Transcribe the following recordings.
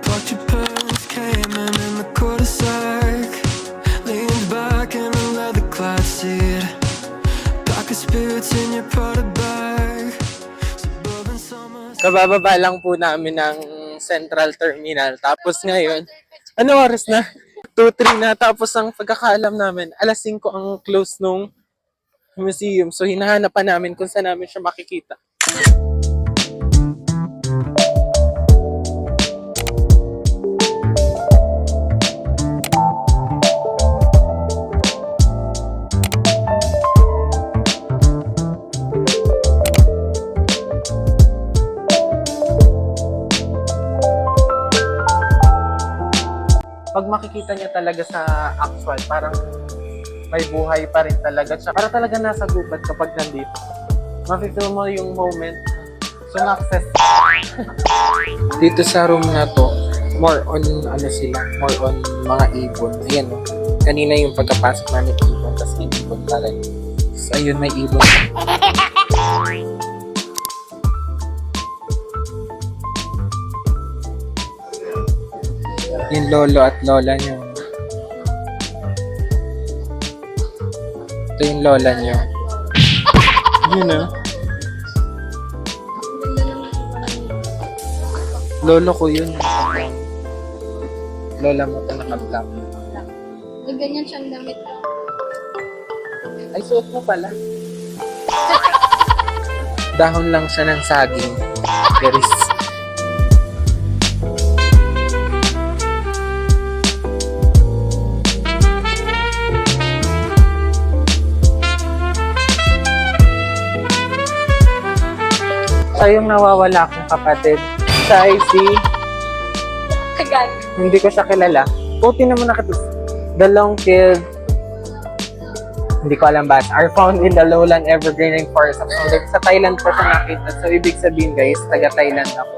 Parked your parents came in the cul-de-sac. Leaned back in a leather-clad seat. Pack of spirits in your Prada bag. Suburban summer. Kabababa lang po namin ng Central Terminal. Tapos ngayon, ano oras na? 2:03 na. Tapos ang pagkakaalam namin, alas 5 ang close nung museum. So hinahanap pa namin kung saan namin siya makikita. Pag makikita niya talaga sa actual, parang may buhay pa rin talaga siya. Para talaga nasa gubat kapag nandito. Mapipil mo yung moment. Sumakses. Dito sa room na to, more on ano sila, more on mga ibon. Ayan o. Kanina yung pagkapasok namin ibon, tapos may ibon talaga. So ayun, may ibon. Yung lolo at lola niyo. Ito yung lola niyo. Yun ah. Lolo ko yun. Lola mo ito naka-black. Ganyan siyang damit. Ay, suot mo pala. Dahon lang siya ng saging. Keris. Siya yung nawawala kong kapatid. Siya ay si... Agad. Hindi ko siya kilala. Puti naman nakita. The long-tailed... Hindi ko alam ba. Are found in the lowland evergreen rainforest. So, sa Thailand ko siya nakita. So, ibig sabihin guys, taga-Thailand ako.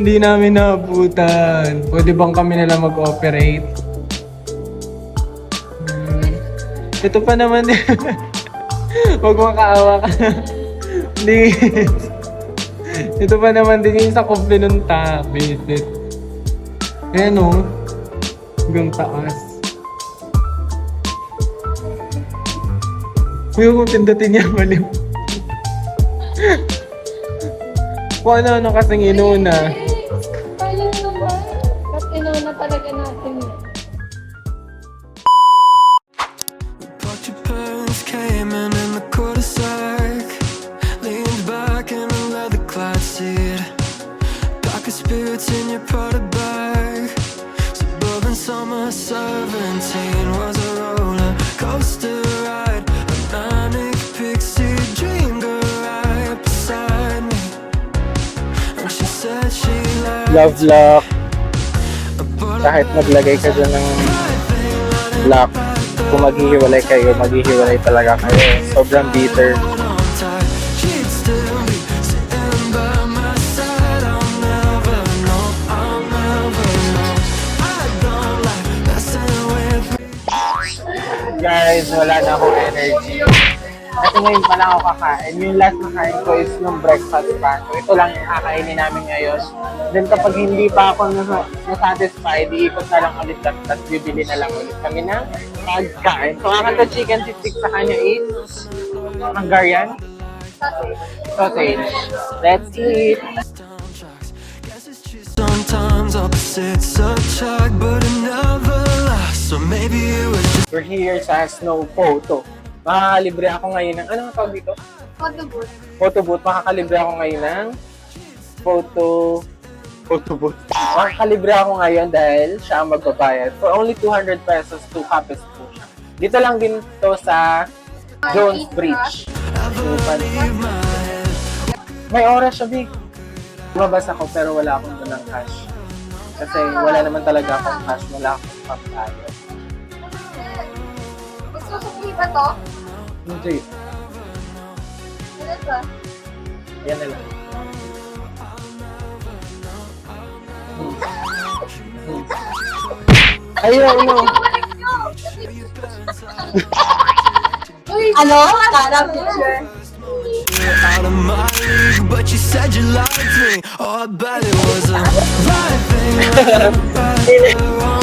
Hindi namin naabutan. Pwede bang kami nalang mag-operate? Ito pa naman din. Huwag makaawa ka. Hindi. Ito pa naman din yung sa kumple ng tabit. Ayan o. Hanggang taas. Huwag kong pindatin niya mali. Kung ano kasing inuna. Parang naman. At inuna talaga natin yun. Parked your parents came in the cul-de-sac. Leaned back in a leather-clad seat. Pack of spirits in your Prada bag. Suburban summer 17 was a roller coaster ride. A manic pixie dream girl right beside me. And she said she liked Love lock. but Kahit maglagay ka dyan ng lock, kung maghihiwalay kayo, maghihiwalay talaga kayo. Sobrang bitter. she'd still be sitting by my side. I'll never know, I'll never know. I don't like messing with me. Guys, wala na akong energy. Kasi ngayon pa lang ako kakain. Yung last na kain ko is nung breakfast pa. So ito lang yung kakainin namin ngayon. Then kapag hindi pa ako nasatisfied, iikot na lang ulit at bibili na lang ulit kami ng pagkain. So akin to chicken sisig sa kanya is Hungarian sausage. Let's eat! Guess it's just sometimes opposites attract, but it never lasts. So maybe it was just We're here sa Snow Photo. Makakalibre ako ngayon ng, ano nga tawag dito? Photo booth. Photo booth. Makakalibre ako ngayon ng photo photo booth. Makakalibre ako ngayon dahil siya ang magbabayad. For only 200 pesos, 2 copies po siya. Dito lang din to sa Jones Bridge. May oras siya, Vic. Lumabas ako pero wala akong dalang cash. Kasi wala naman talaga akong cash. Wala akong pambayad. Magsusukli ba to? Hindi. Ano ba? Yan na lang. Ayun, no. Uy! Ano? Tara, picture. Out of my league, but you said you liked me. Oh, I bet it was a right thing.